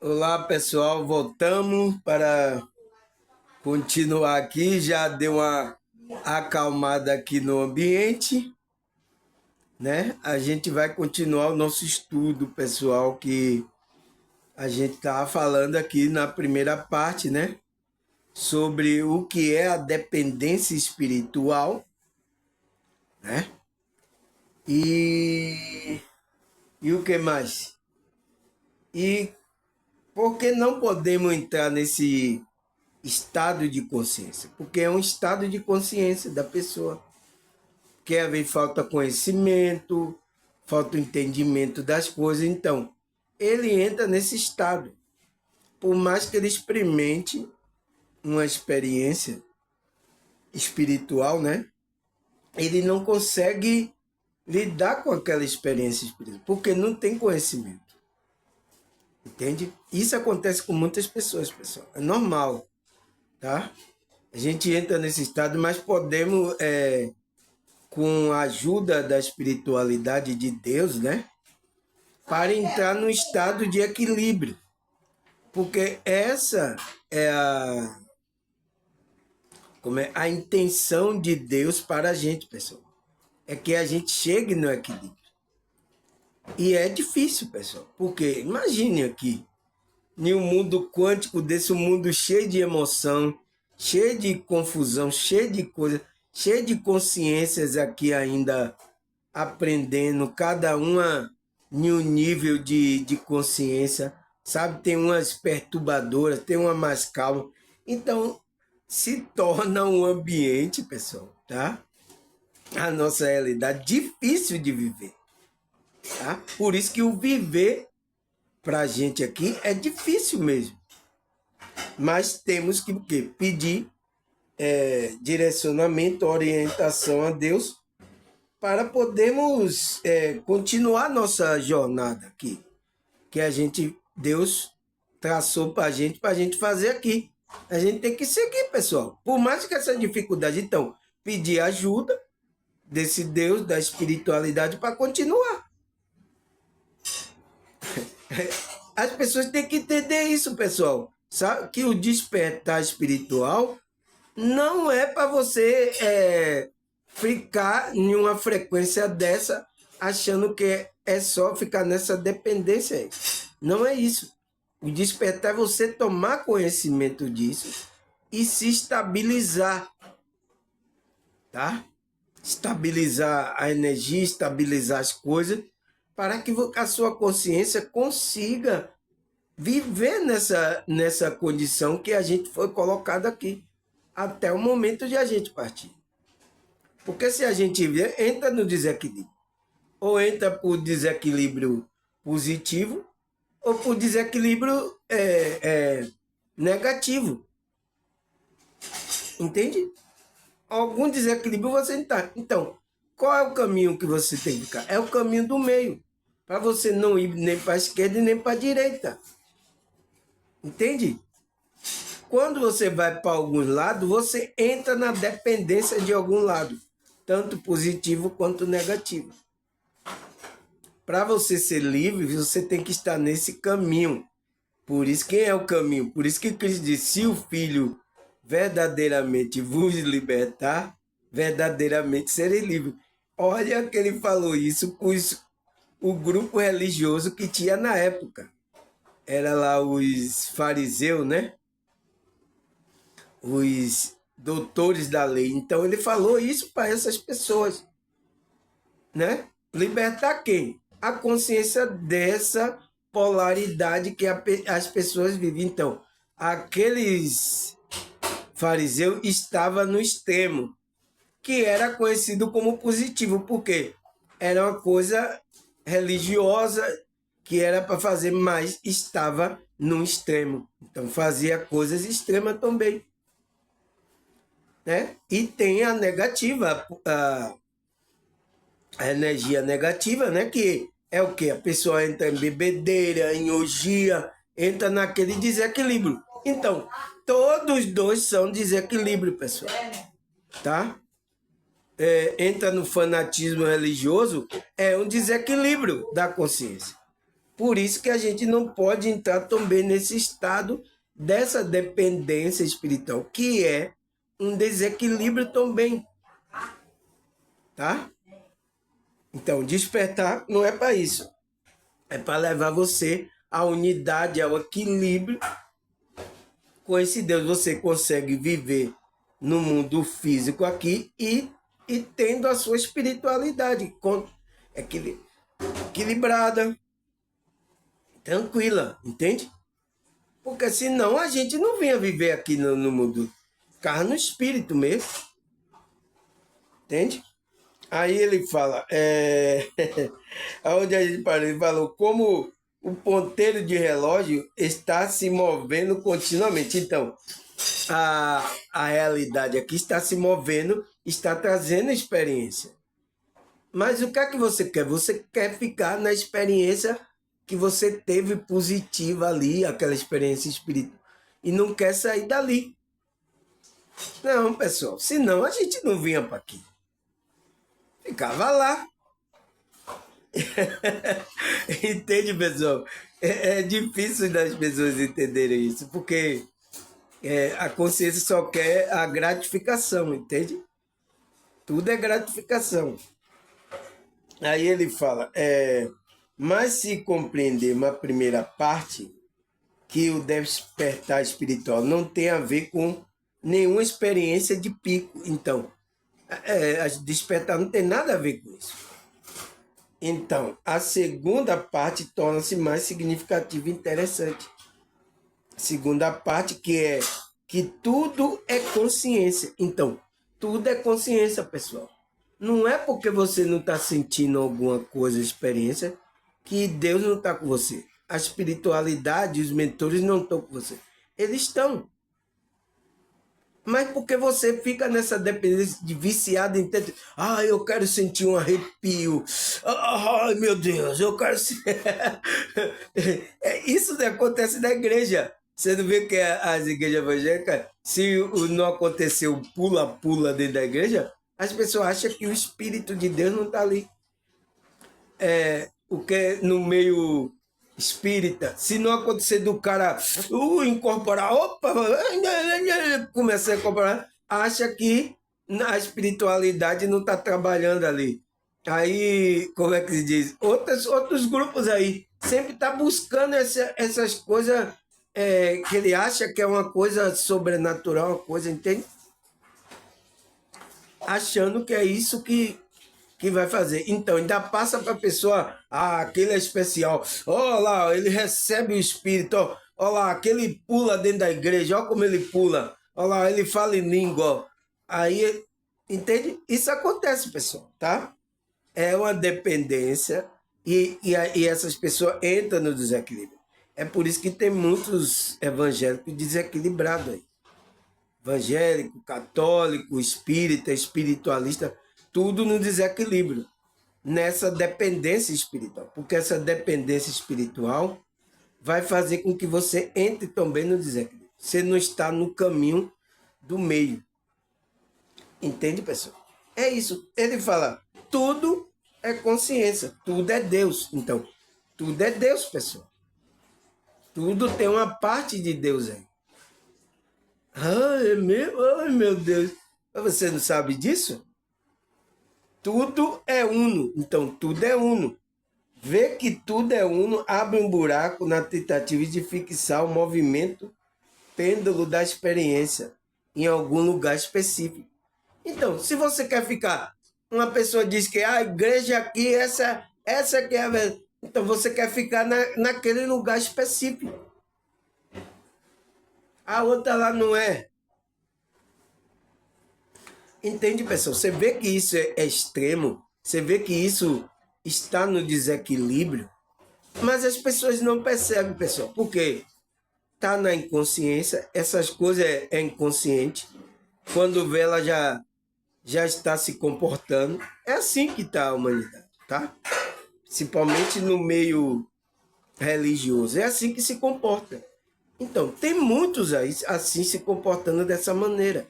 Olá, pessoal. Voltamos para continuar aqui. Já deu uma acalmada aqui no ambiente, né? A gente vai continuar o nosso estudo, pessoal, que a gente estava falando aqui na primeira parte, né? Sobre o que é a dependência espiritual, né? E, e o que mais? E por que não podemos entrar nesse estado de consciência? Porque é um estado de consciência da pessoa. Quer haver falta conhecimento, falta entendimento das coisas. Então, ele entra nesse estado. Por mais que ele experimente uma experiência espiritual, né? Ele não consegue lidar com aquela experiência espiritual, porque não tem conhecimento. Entende? Isso acontece com muitas pessoas, pessoal. É normal, tá? A gente entra nesse estado, mas podemos, com a ajuda da espiritualidade de Deus, né? Para entrar no estado de equilíbrio. Porque essa é a intenção de Deus para a gente, pessoal. É que a gente chegue no equilíbrio. E é difícil, pessoal. Porque imagine aqui, em um mundo quântico, desse mundo cheio de emoção, cheio de confusão, cheio de coisa, cheio de consciências aqui ainda aprendendo, cada uma em um nível de consciência, sabe? Tem umas perturbadoras, tem uma mais calma. Então, se torna um ambiente, pessoal, tá? A nossa realidade difícil de viver, tá? Por isso que o viver para a gente aqui é difícil mesmo. Mas temos que o quê? Pedir direcionamento, orientação a Deus para podermos continuar nossa jornada aqui, que a gente, Deus traçou para a gente fazer aqui. A gente tem que seguir, pessoal. Por mais que essa dificuldade, então, pedir ajuda desse Deus, da espiritualidade, para continuar. As pessoas têm que entender isso, pessoal. Sabe que o despertar espiritual não é para você ficar em uma frequência dessa achando que é só ficar nessa dependência aí. Não é isso. O despertar é você tomar conhecimento disso e se estabilizar, tá? Estabilizar a energia, estabilizar as coisas, para que a sua consciência consiga viver nessa condição que a gente foi colocado aqui, até o momento de a gente partir. Porque se a gente entra no desequilíbrio, ou entra por desequilíbrio positivo, ou por desequilíbrio negativo. Entende? Algum desequilíbrio você está. Então, qual é o caminho que você tem que ficar? É o caminho do meio. Para você não ir nem para a esquerda e nem para a direita. Entende? Quando você vai para algum lado, você entra na dependência de algum lado, tanto positivo quanto negativo. Para você ser livre, você tem que estar nesse caminho. Por isso, quem é o caminho? Por isso que Cristo disse: se o Filho verdadeiramente vos libertar, verdadeiramente serei livre. Olha que ele falou isso com o grupo religioso que tinha na época. Era lá os fariseus, né? Os doutores da lei. Então ele falou isso para essas pessoas, né? Libertar quem? A consciência dessa polaridade que as pessoas vivem. Então, aqueles fariseus estavam no extremo, que era conhecido como positivo, porque era uma coisa religiosa que era para fazer, mas estava no extremo. Então fazia coisas extremas também, né? E tem a negativa, a energia negativa, né? Que é o que? A pessoa entra em bebedeira, em orgia, entra naquele desequilíbrio. Então, todos dois são desequilíbrio, pessoal. Tá? Entra no fanatismo religioso, é um desequilíbrio da consciência. Por isso que a gente não pode entrar também nesse estado dessa dependência espiritual, que é um desequilíbrio também, tá? Então, despertar não é para isso. É para levar você à unidade, ao equilíbrio. Com esse Deus você consegue viver no mundo físico aqui e tendo a sua espiritualidade equilibrada, tranquila, entende? Porque senão a gente não vinha viver aqui no mundo carne, no espírito mesmo, entende? Aí ele fala, aonde a gente parou, ele falou como o ponteiro de relógio está se movendo continuamente. Então, a realidade aqui está se movendo, está trazendo experiência. Mas o que é que você quer? Você quer ficar na experiência que você teve positiva ali, aquela experiência espiritual, e não quer sair dali. Não, pessoal, senão a gente não vinha para aqui. Ficava lá. Entende, pessoal? É difícil das pessoas entenderem isso, porque a consciência só quer a gratificação, entende? Tudo é gratificação. Aí ele fala, mas se compreender uma primeira parte, que o despertar espiritual não tem a ver com nenhuma experiência de pico. Então, despertar não tem nada a ver com isso. Então, a segunda parte torna-se mais significativa e interessante. A segunda parte que é que tudo é consciência. Então, tudo é consciência, pessoal. Não é porque você não está sentindo alguma coisa, experiência, que Deus não está com você. A espiritualidade, os mentores não estão com você. Eles estão. Mas porque você fica nessa dependência de viciado em tanto. Ah, eu quero sentir um arrepio. Ai, meu Deus, eu quero. Isso acontece na igreja. Você não vê que as igrejas evangélicas, se não acontecer o pula-pula dentro da igreja, as pessoas acham que o Espírito de Deus não está ali. O que é no meio espírita, se não acontecer do cara incorporar, opa, começar a incorporar, acha que a espiritualidade não está trabalhando ali. Aí, como é que se diz? Outros grupos aí sempre tá buscando essas coisas que ele acha que é uma coisa sobrenatural, uma coisa, entende? Achando que é isso que vai fazer. Então, ainda passa para a pessoa, aquele é especial. Olha lá, ele recebe o Espírito. Olha lá, aquele pula dentro da igreja, olha como ele pula. Olha lá, ele fala em língua. Aí, entende? Isso acontece, pessoal, tá? É uma dependência e essas pessoas entram no desequilíbrio. É por isso que tem muitos evangélicos desequilibrados aí. Evangélico, católico, espírita, espiritualista, tudo no desequilíbrio, nessa dependência espiritual. Porque essa dependência espiritual vai fazer com que você entre também no desequilíbrio. Você não está no caminho do meio. Entende, pessoal? É isso. Ele fala, tudo é consciência, tudo é Deus. Então, tudo é Deus, pessoal. Tudo tem uma parte de Deus aí. Ai, meu Deus. Você não sabe disso? Tudo é uno. Então, tudo é uno. Ver que tudo é uno abre um buraco na tentativa de fixar o movimento pêndulo da experiência em algum lugar específico. Então, se você quer ficar, uma pessoa diz que a igreja aqui, essa que é a verdade. Então, você quer ficar naquele lugar específico. A outra lá não é. Entende, pessoal? Você vê que isso é extremo, você vê que isso está no desequilíbrio, mas as pessoas não percebem, pessoal, porque está na inconsciência, essas coisas é inconsciente, quando vê ela já está se comportando, é assim que está a humanidade, tá? Principalmente no meio religioso, é assim que se comporta. Então, tem muitos aí assim se comportando dessa maneira.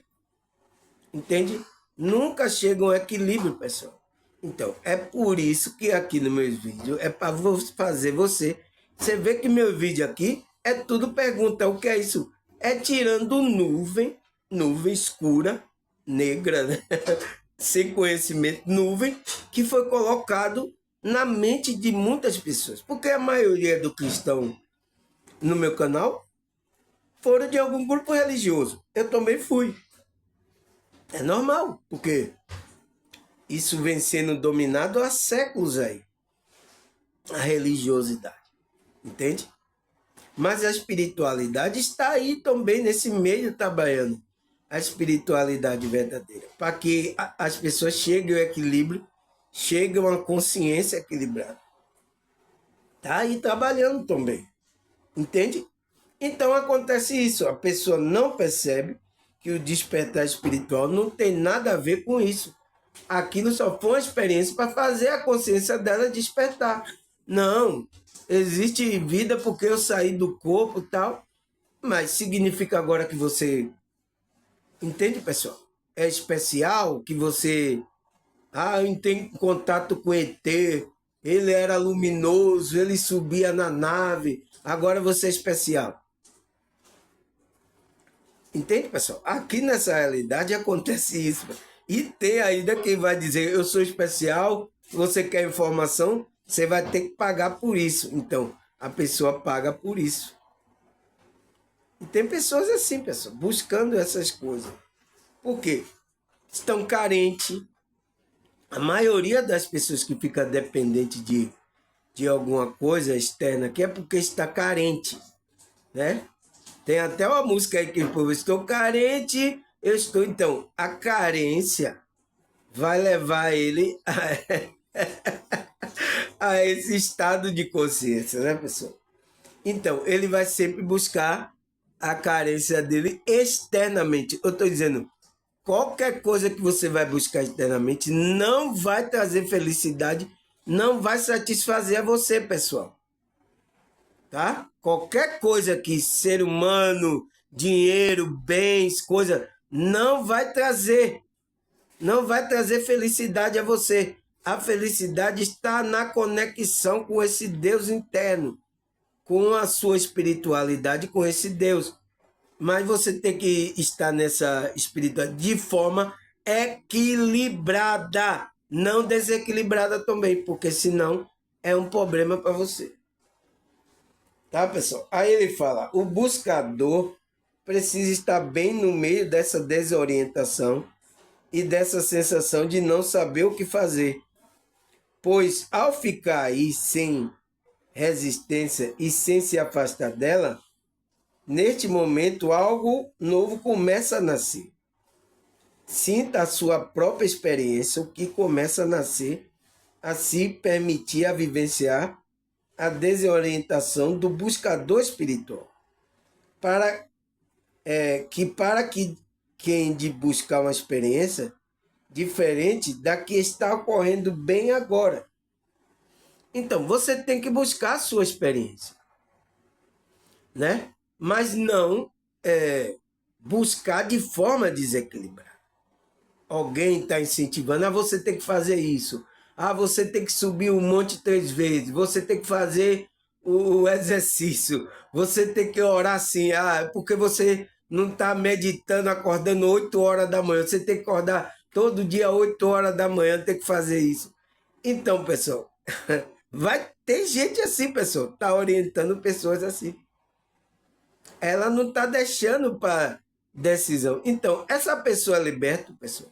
Entende? Nunca chega a um equilíbrio, pessoal. Então, é por isso que aqui no meu vídeo é para fazer você Você vê que meu vídeo aqui é tudo pergunta. O que é isso? É tirando nuvem escura, negra, né? Sem conhecimento, nuvem, que foi colocado na mente de muitas pessoas. Porque a maioria do cristão no meu canal foram de algum grupo religioso. Eu também fui. É normal, porque isso vem sendo dominado há séculos aí. A religiosidade. Entende? Mas a espiritualidade está aí também nesse meio trabalhando. A espiritualidade verdadeira. Para que as pessoas cheguem ao equilíbrio, cheguem a uma consciência equilibrada. Está aí trabalhando também. Entende? Então acontece isso. A pessoa não percebe que o despertar espiritual não tem nada a ver com isso. Aquilo só foi uma experiência para fazer a consciência dela despertar. Não, existe vida porque eu saí do corpo e tal, mas significa agora que você... Entende, pessoal? É especial que você... Ah, eu tenho contato com ET, ele era luminoso, ele subia na nave, agora você é especial. Entende, pessoal? Aqui nessa realidade acontece isso. E tem ainda quem vai dizer, eu sou especial, você quer informação, você vai ter que pagar por isso. Então, a pessoa paga por isso. E tem pessoas assim, pessoal, buscando essas coisas. Por quê? Estão carentes. A maioria das pessoas que fica dependente de alguma coisa externa aqui é porque está carente, né? Tem até uma música aí que o povo, estou carente, eu estou... Então, a carência vai levar ele a esse estado de consciência, né, pessoal? Então, ele vai sempre buscar a carência dele externamente. Eu estou dizendo, qualquer coisa que você vai buscar externamente não vai trazer felicidade, não vai satisfazer a você, pessoal. Tá? Qualquer coisa que ser humano, dinheiro, bens, coisa, não vai trazer felicidade a você. A felicidade está na conexão com esse Deus interno, com a sua espiritualidade, com esse Deus. Mas você tem que estar nessa espiritualidade de forma equilibrada, não desequilibrada também, porque senão é um problema para você. Tá, pessoal? Aí ele fala, o buscador precisa estar bem no meio dessa desorientação e dessa sensação de não saber o que fazer. Pois ao ficar aí sem resistência e sem se afastar dela, neste momento algo novo começa a nascer. Sinta a sua própria experiência, o que começa a nascer, a se permitir a vivenciar a desorientação do buscador espiritual. Para que quem de buscar uma experiência diferente da que está ocorrendo bem agora. Então, você tem que buscar a sua experiência, né? Mas não buscar de forma desequilibrada. Alguém está incentivando, você tem que fazer isso. Você tem que subir o monte 3 vezes. Você tem que fazer o exercício. Você tem que orar assim. Porque você não está meditando, acordando 8 horas da manhã. Você tem que acordar todo dia 8 horas da manhã, tem que fazer isso. Então, pessoal, vai ter gente assim, pessoal. Está orientando pessoas assim. Ela não está deixando para decisão. Então, essa pessoa é liberta, pessoal.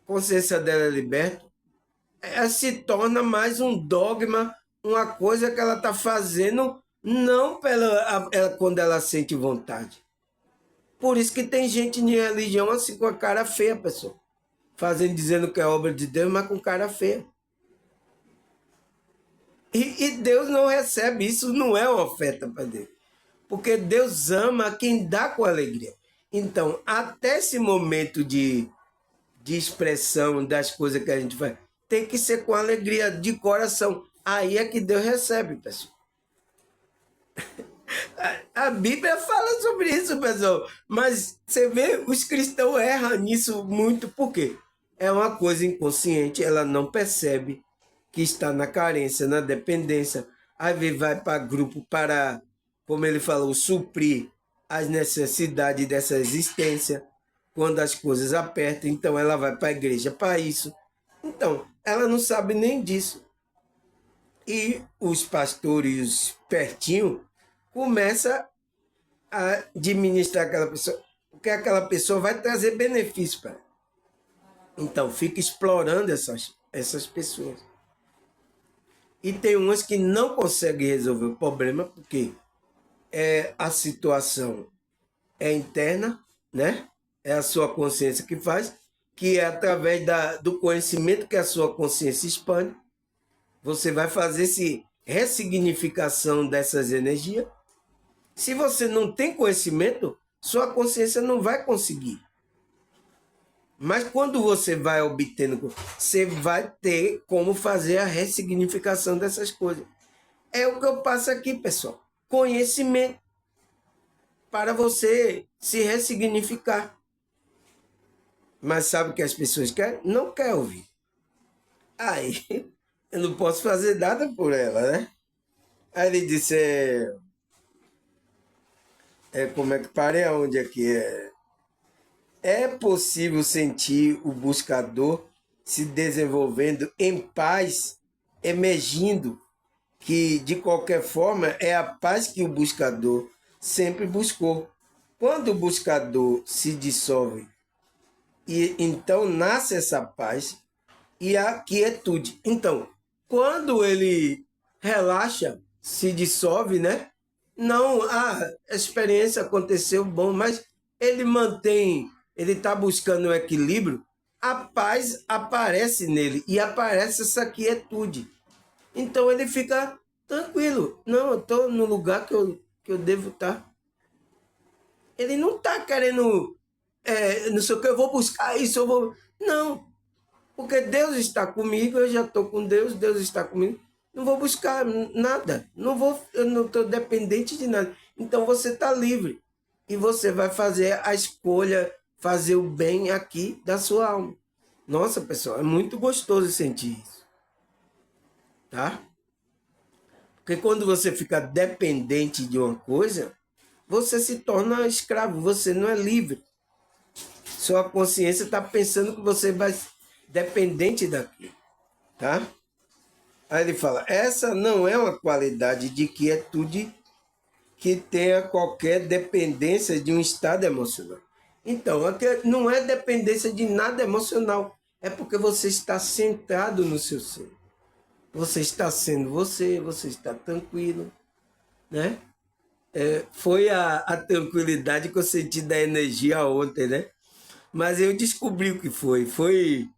A consciência dela é liberta. Ela se torna mais um dogma, uma coisa que ela está fazendo, não quando ela sente vontade. Por isso que tem gente de religião assim com a cara feia, pessoal. Dizendo que é obra de Deus, mas com cara feia. E Deus não recebe isso, não é uma oferta para Deus. Porque Deus ama quem dá com alegria. Então, até esse momento de expressão das coisas que a gente faz, tem que ser com alegria de coração. Aí é que Deus recebe, pessoal. A Bíblia fala sobre isso, pessoal. Mas você vê, os cristãos erram nisso muito. Por quê? É uma coisa inconsciente, ela não percebe que está na carência, na dependência. às vezes vai para grupo para, como ele falou, suprir as necessidades dessa existência, quando as coisas apertam, então ela vai para a igreja para isso. Então, ela não sabe nem disso. E os pastores pertinho começam a administrar aquela pessoa, porque aquela pessoa vai trazer benefício para ela. Então, fica explorando essas pessoas. E tem umas que não conseguem resolver o problema, porque a situação é interna, né? É a sua consciência que faz, que é através do conhecimento que a sua consciência expande, você vai fazer essa ressignificação dessas energias. Se você não tem conhecimento, sua consciência não vai conseguir. Mas quando você vai obtendo, você vai ter como fazer a ressignificação dessas coisas. É o que eu passo aqui, pessoal. Conhecimento para você se ressignificar. Mas sabe o que as pessoas querem? Não quer ouvir. Aí, eu não posso fazer nada por ela, né? Aí ele disse, como é que parei aonde aqui é possível sentir o buscador se desenvolvendo em paz, emergindo, que de qualquer forma é a paz que o buscador sempre buscou. Quando o buscador se dissolve, e então nasce essa paz e a quietude. Então, quando ele relaxa, se dissolve, né? Não, a experiência aconteceu bom, mas ele mantém, ele está buscando o equilíbrio, a paz aparece nele e aparece essa quietude. Então ele fica tranquilo. Não, eu estou no lugar que eu devo estar. Ele não está querendo, não sei o que, eu vou buscar isso, eu vou. Não, porque Deus está comigo, eu já estou com Deus, Deus está comigo. Não vou buscar nada, eu não estou dependente de nada. Então você está livre e você vai fazer a escolha, fazer o bem aqui da sua alma. Nossa, pessoal, é muito gostoso sentir isso, tá? Porque quando você fica dependente de uma coisa, você se torna escravo, você não é livre. Sua consciência está pensando que você vai dependente daquilo, tá? Aí ele fala, essa não é uma qualidade de quietude que tenha qualquer dependência de um estado emocional. Então, não é dependência de nada emocional, é porque você está centrado no seu ser. Você está sendo você está tranquilo, né? Foi a tranquilidade que eu senti da energia ontem, né? Mas eu descobri o que foi. Foi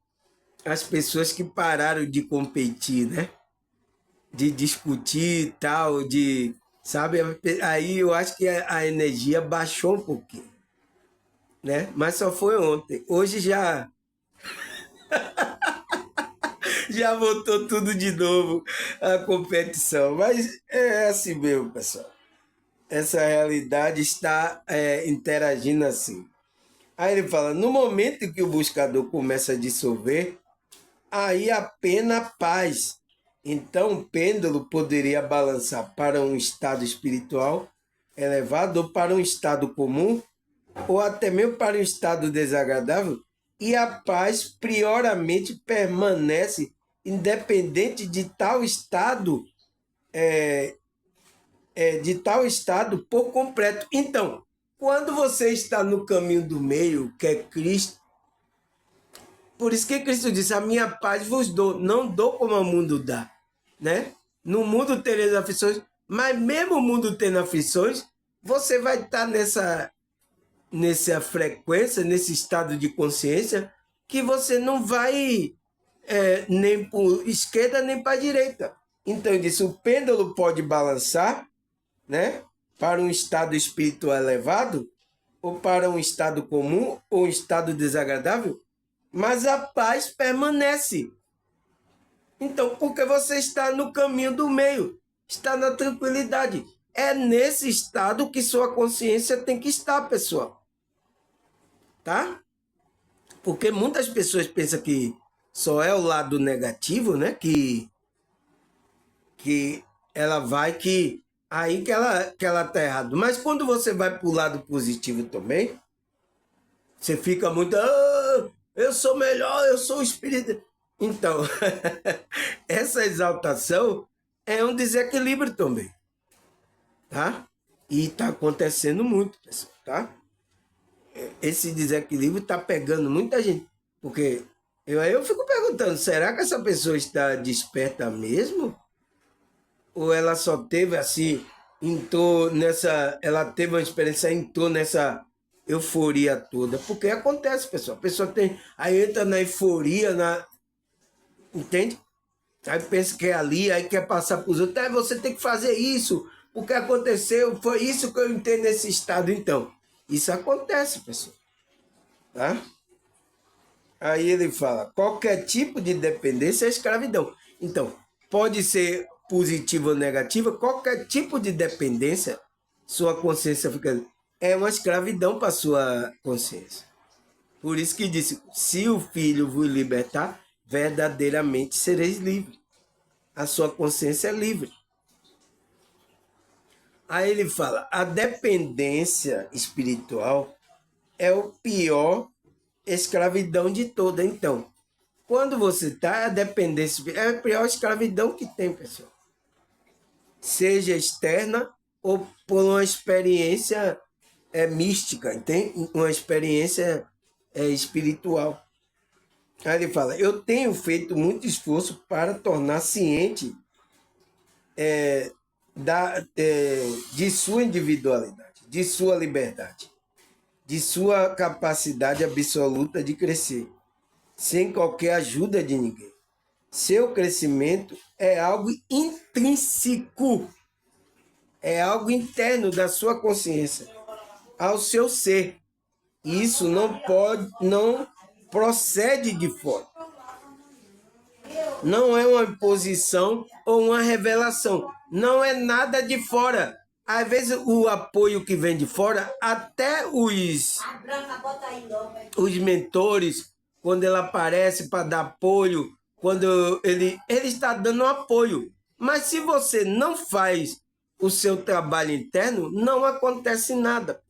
as pessoas que pararam de competir, né? De discutir e tal, sabe? Aí eu acho que a energia baixou um pouquinho, né? Mas só foi ontem. Hoje já voltou tudo de novo a competição. Mas é assim mesmo, pessoal. Essa realidade está interagindo assim. Aí ele fala, no momento em que o buscador começa a dissolver, aí apenas paz. Então o pêndulo poderia balançar para um estado espiritual elevado ou para um estado comum, ou até mesmo para um estado desagradável, e a paz prioramente permanece independente de tal estado por completo. Então, quando você está no caminho do meio, que é Cristo, por isso que Cristo disse, a minha paz vos dou, não dou como o mundo dá, né? No mundo tereis aflições, mas mesmo o mundo tendo aflições, você vai estar nessa frequência, nesse estado de consciência, que você não vai nem para esquerda nem para direita. Então ele disse, o pêndulo pode balançar, né? Para um estado espiritual elevado, ou para um estado comum, ou um estado desagradável, mas a paz permanece. Então, porque você está no caminho do meio, está na tranquilidade. É nesse estado que sua consciência tem que estar, pessoal. Tá? Porque muitas pessoas pensam que só é o lado negativo, né? Que ela vai que... Aí que ela tá errada. Mas quando você vai para o lado positivo também, você fica muito... "Ah, eu sou melhor, eu sou o espírito." Então, essa exaltação é um desequilíbrio também, tá? E está acontecendo muito, pessoal, tá? Esse desequilíbrio está pegando muita gente. Porque eu fico perguntando, será que essa pessoa está desperta mesmo? Ou ela só teve assim, entrou nessa, ela teve uma experiência, entrou nessa euforia toda? Porque acontece, pessoal. A pessoa tem, aí entra na euforia, entende? Aí pensa que é ali, aí quer passar para os outros. Aí você tem que fazer isso, porque aconteceu, foi isso que eu entrei nesse estado. Então, isso acontece, pessoal, tá? Aí ele fala, qualquer tipo de dependência é escravidão. Então, pode ser positiva ou negativa, qualquer tipo de dependência, sua consciência fica... É uma escravidão para sua consciência. Por isso que disse, se o Filho vos libertar, verdadeiramente sereis livres. A sua consciência é livre. Aí ele fala, a dependência espiritual é o pior escravidão de toda. Então, quando você está, a dependência é a pior escravidão que tem, pessoal. Seja externa ou por uma experiência mística, entende? Uma experiência espiritual. Aí ele fala, eu tenho feito muito esforço para tornar ciente de sua individualidade, de sua liberdade, de sua capacidade absoluta de crescer, sem qualquer ajuda de ninguém. Seu crescimento é algo intrínseco, é algo interno da sua consciência, ao seu ser. Isso não procede de fora. Não é uma imposição ou uma revelação. Não é nada de fora. Às vezes o apoio que vem de fora, até os mentores, quando ele aparece para dar apoio, quando ele está dando apoio. Mas se você não faz o seu trabalho interno, não acontece nada.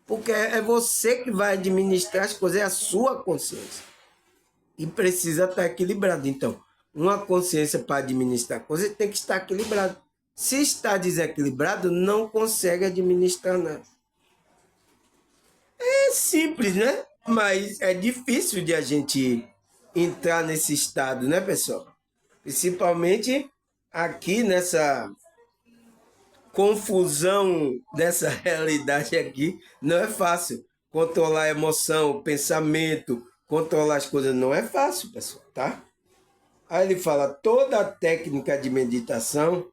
Porque é você que vai administrar as coisas, é a sua consciência. E precisa estar equilibrado. Então, uma consciência para administrar coisas tem que estar equilibrada. Se está desequilibrado, não consegue administrar nada. É simples, né? Mas é difícil de a gente entrar nesse estado, né, pessoal? Principalmente aqui nessa confusão dessa realidade aqui, não é fácil. Controlar a emoção, o pensamento, controlar as coisas não é fácil, pessoal, tá? Aí ele fala, toda a técnica de meditação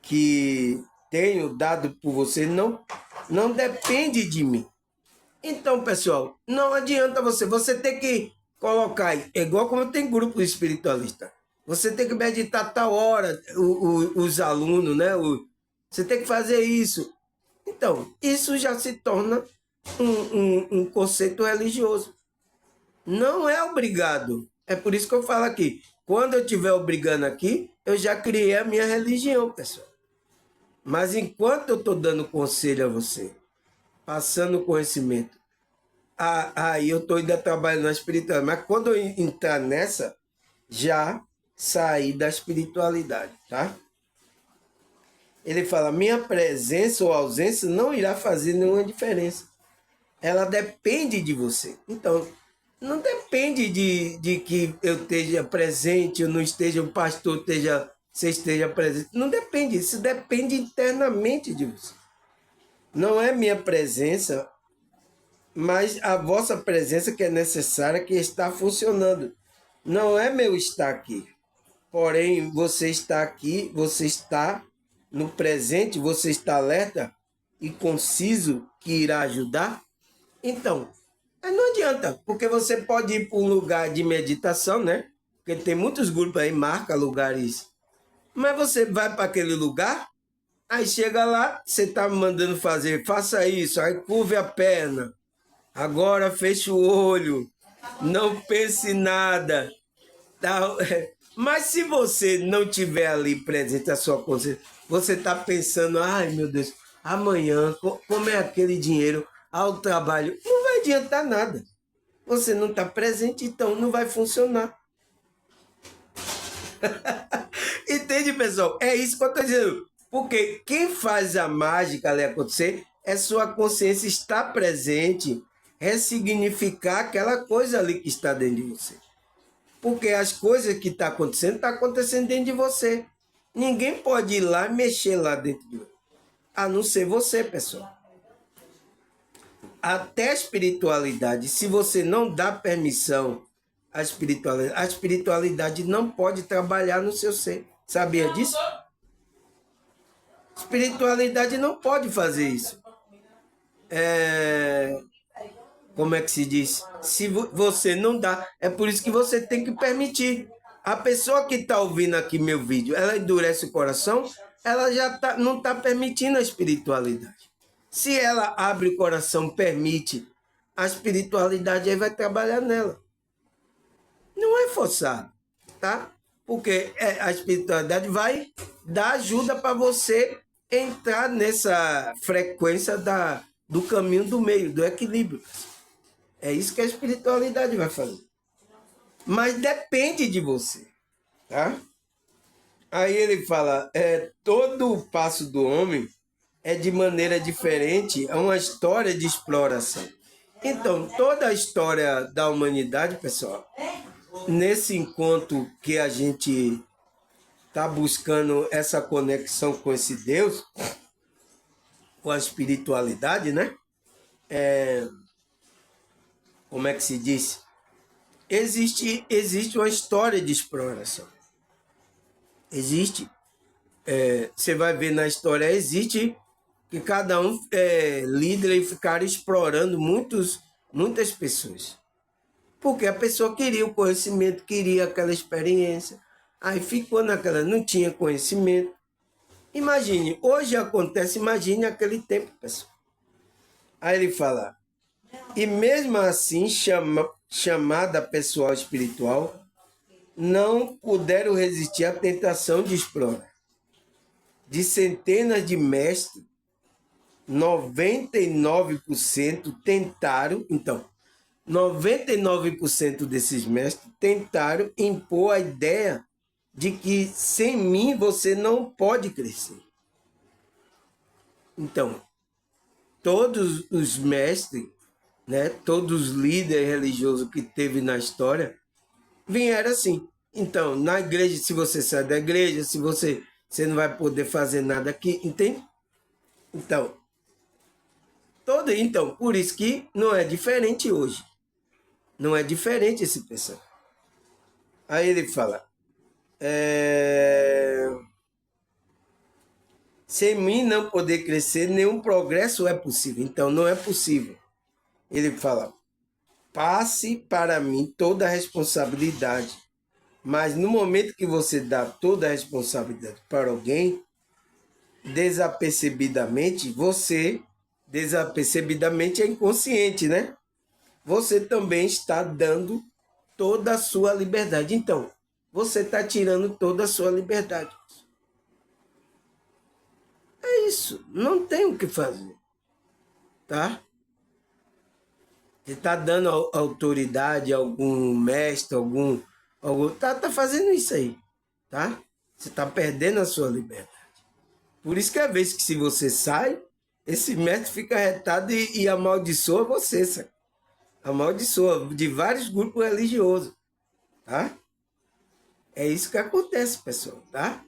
que tenho dado por você não depende de mim. Então, pessoal, não adianta você tem que colocar, é igual como tem grupo espiritualista. Você tem que meditar tal hora, os alunos, né? Você tem que fazer isso. Então, isso já se torna um conceito religioso. Não é obrigado. É por isso que eu falo aqui. Quando eu estiver obrigando aqui, eu já criei a minha religião, pessoal. Mas enquanto eu estou dando conselho a você, passando conhecimento, aí eu estou ainda trabalhando na espiritualidade. Mas quando eu entrar nessa, já saí da espiritualidade, tá? Ele fala, minha presença ou ausência não irá fazer nenhuma diferença. Ela depende de você. Então, não depende de que eu esteja presente, ou não esteja, o pastor você esteja presente. Não depende, isso depende internamente de você. Não é minha presença, mas a vossa presença que é necessária, que está funcionando. Não é meu estar aqui. Porém, você está aqui, você está no presente, você está alerta e conciso que irá ajudar. Então, não adianta, porque você pode ir para um lugar de meditação, né? Porque tem muitos grupos aí, marca lugares. Mas você vai para aquele lugar, aí chega lá, você está mandando fazer, faça isso, aí curve a perna. Agora feche o olho, não pense em nada. Mas se você não tiver ali presente a sua consciência, você está pensando, ai meu Deus, amanhã, como é aquele dinheiro ao trabalho? Não vai adiantar nada. Você não está presente, então não vai funcionar. Entende, pessoal? É isso que eu estou dizendo. Porque quem faz a mágica ali acontecer é sua consciência estar presente, ressignificar aquela coisa ali que está dentro de você. Porque as coisas que estão tá acontecendo dentro de você. Ninguém pode ir lá e mexer lá dentro de você. A não ser você, pessoal. Até a espiritualidade, se você não dá permissão à espiritualidade, a espiritualidade não pode trabalhar no seu ser. Sabia disso? Espiritualidade não pode fazer isso. Como é que se diz? Se você não dá, é por isso que você tem que permitir. A pessoa que está ouvindo aqui meu vídeo, ela endurece o coração, ela já não está permitindo a espiritualidade. Se ela abre o coração, permite, a espiritualidade aí vai trabalhar nela. Não é forçado, tá? Porque a espiritualidade vai dar ajuda para você entrar nessa frequência do caminho do meio, do equilíbrio. É isso que a espiritualidade vai fazer. Mas depende de você, tá? Aí ele fala, todo o passo do homem é de maneira diferente, é uma história de exploração. Então, toda a história da humanidade, pessoal, nesse encontro que a gente está buscando essa conexão com esse Deus, com a espiritualidade, né? Como é que se diz? Existe uma história de exploração. Existe. Você vai ver na história, existe que cada um líder e ficaram explorando muitas pessoas. Porque a pessoa queria o conhecimento, queria aquela experiência. Aí ficou naquela, não tinha conhecimento. Imagine, hoje acontece, imagine aquele tempo, pessoal. Aí ele fala, e mesmo assim, chamada pessoal espiritual, não puderam resistir à tentação de explorar. De centenas de mestres, 99% tentaram, então, 99% desses mestres tentaram impor a ideia de que sem mim você não pode crescer. Então, todos os mestres, né, todos os líderes religiosos que teve na história, vieram assim. Então, na igreja, se você sai da igreja, se você não vai poder fazer nada aqui, entende? Então, por isso que não é diferente hoje. Não é diferente esse pensamento. Aí ele fala, sem mim não poder crescer, nenhum progresso é possível. Então, não é possível. Ele fala, passe para mim toda a responsabilidade. Mas no momento que você dá toda a responsabilidade para alguém, desapercebidamente é inconsciente, né? Você também está dando toda a sua liberdade. Então, você está tirando toda a sua liberdade. É isso, não tem o que fazer, tá? Você está dando autoridade a algum mestre, tá fazendo isso aí, tá? Você está perdendo a sua liberdade. Por isso que às vezes que se você sai, esse mestre fica retado e amaldiçoa você, sabe? Amaldiçoa de vários grupos religiosos, tá? É isso que acontece, pessoal, tá?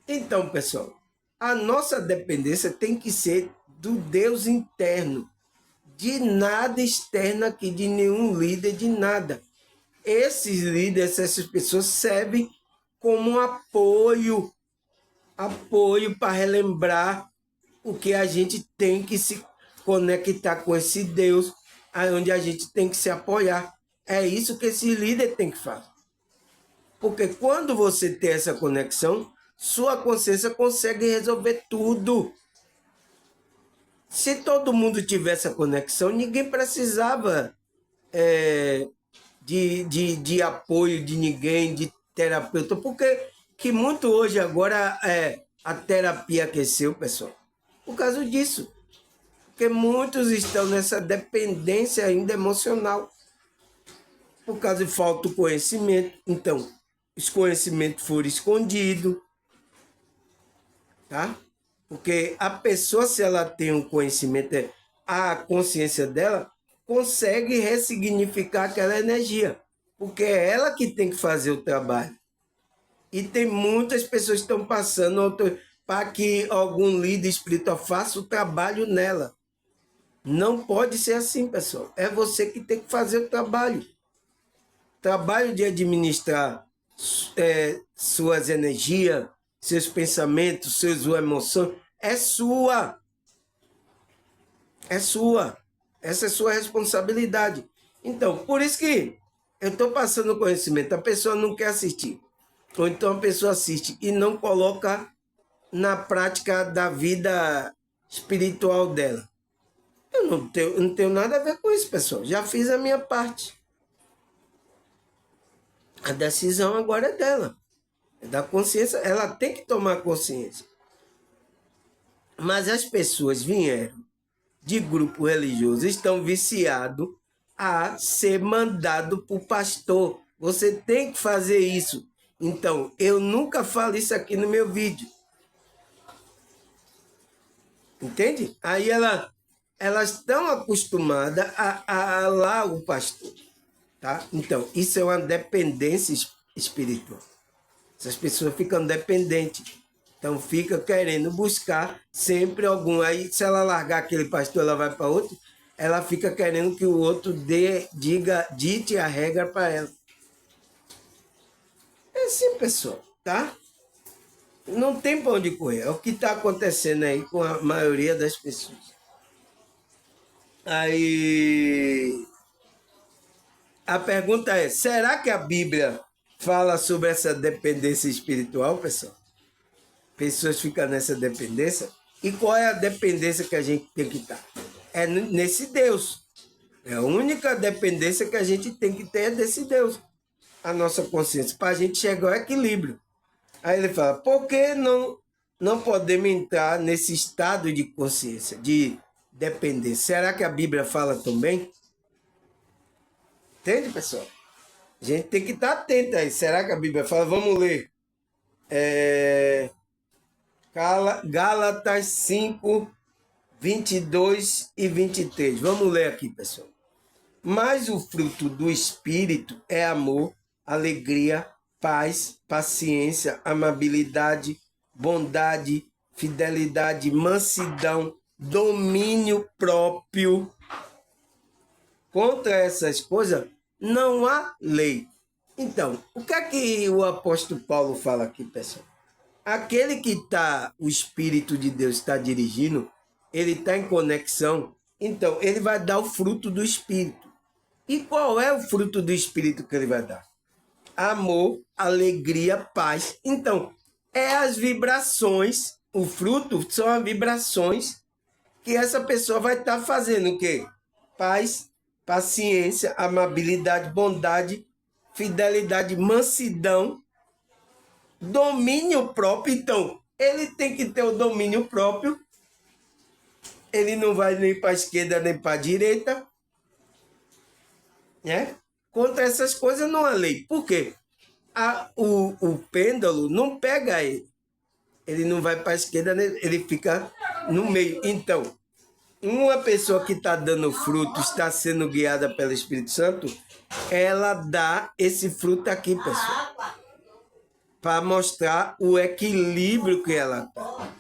Então, pessoal, a nossa dependência tem que ser do Deus interno, de nada externo aqui, de nenhum líder, de nada. Esses líderes, essas pessoas servem como um apoio para relembrar o que a gente tem que se conectar com esse Deus, onde a gente tem que se apoiar. É isso que esse líder tem que fazer. Porque quando você tem essa conexão, sua consciência consegue resolver tudo. Se todo mundo tivesse essa conexão, ninguém precisava de apoio de ninguém, terapeuta. Por que muito hoje agora a terapia aqueceu, pessoal? Por causa disso. Porque muitos estão nessa dependência ainda emocional. Por causa de falta de conhecimento. Então, os conhecimentos foram escondidos. Tá? Porque a pessoa, se ela tem um conhecimento, a consciência dela consegue ressignificar aquela energia. Porque é ela que tem que fazer o trabalho. E tem muitas pessoas que estão passando para que algum líder espiritual faça o trabalho nela. Não pode ser assim, pessoal. É você que tem que fazer o trabalho. Trabalho de administrar suas energias, seus pensamentos, suas emoções, é sua. É sua. Essa é sua responsabilidade. Então, por isso que eu estou passando conhecimento. A pessoa não quer assistir. Ou então a pessoa assiste e não coloca na prática da vida espiritual dela. Eu não tenho nada a ver com isso, pessoal. Já fiz a minha parte. A decisão agora é dela. É da consciência. Ela tem que tomar consciência. Mas as pessoas vieram de grupo religioso, estão viciados a ser mandado por pastor. Você tem que fazer isso. Então, eu nunca falo isso aqui no meu vídeo. Entende? Aí elas estão acostumadas a lá o pastor. Tá? Então, isso é uma dependência espiritual. Essas pessoas ficam dependentes. Então, fica querendo buscar sempre algum. Aí, se ela largar aquele pastor, ela vai para outro. Ela fica querendo que o outro dite a regra para ela. É assim, pessoal, tá? Não tem para onde correr. É o que está acontecendo aí com a maioria das pessoas. Aí, a pergunta é, será que a Bíblia fala sobre essa dependência espiritual, pessoal? Pessoas ficam nessa dependência. E qual é a dependência que a gente tem que estar? É nesse Deus. É a única dependência que a gente tem que ter é desse Deus. A nossa consciência, para a gente chegar ao equilíbrio. Aí ele fala, por que não podemos entrar nesse estado de consciência, de dependência? Será que a Bíblia fala também? Entende, pessoal? A gente tem que estar atento aí. Será que a Bíblia fala? Vamos ler. Gálatas 5, 22 e 23. Vamos ler aqui, pessoal. Mas o fruto do Espírito é amor, alegria, paz, paciência, amabilidade, bondade, fidelidade, mansidão, domínio próprio. Contra essas coisas não há lei. Então, o que é que o apóstolo Paulo fala aqui, pessoal? Aquele que o Espírito de Deus está dirigindo, ele está em conexão, então ele vai dar o fruto do Espírito. E qual é o fruto do Espírito que ele vai dar? Amor, alegria, paz. Então, é as vibrações, o fruto são as vibrações que essa pessoa vai estar fazendo o quê? Paz, paciência, amabilidade, bondade, fidelidade, mansidão, domínio próprio. Então, ele tem que ter o domínio próprio. Ele não vai nem para a esquerda nem para a direita. Né? Contra essas coisas não há lei. Por quê? O pêndulo não pega ele. Ele não vai para a esquerda, ele fica no meio. Então, uma pessoa que está dando fruto, está sendo guiada pelo Espírito Santo, ela dá esse fruto aqui, pessoal. Para mostrar o equilíbrio que ela está.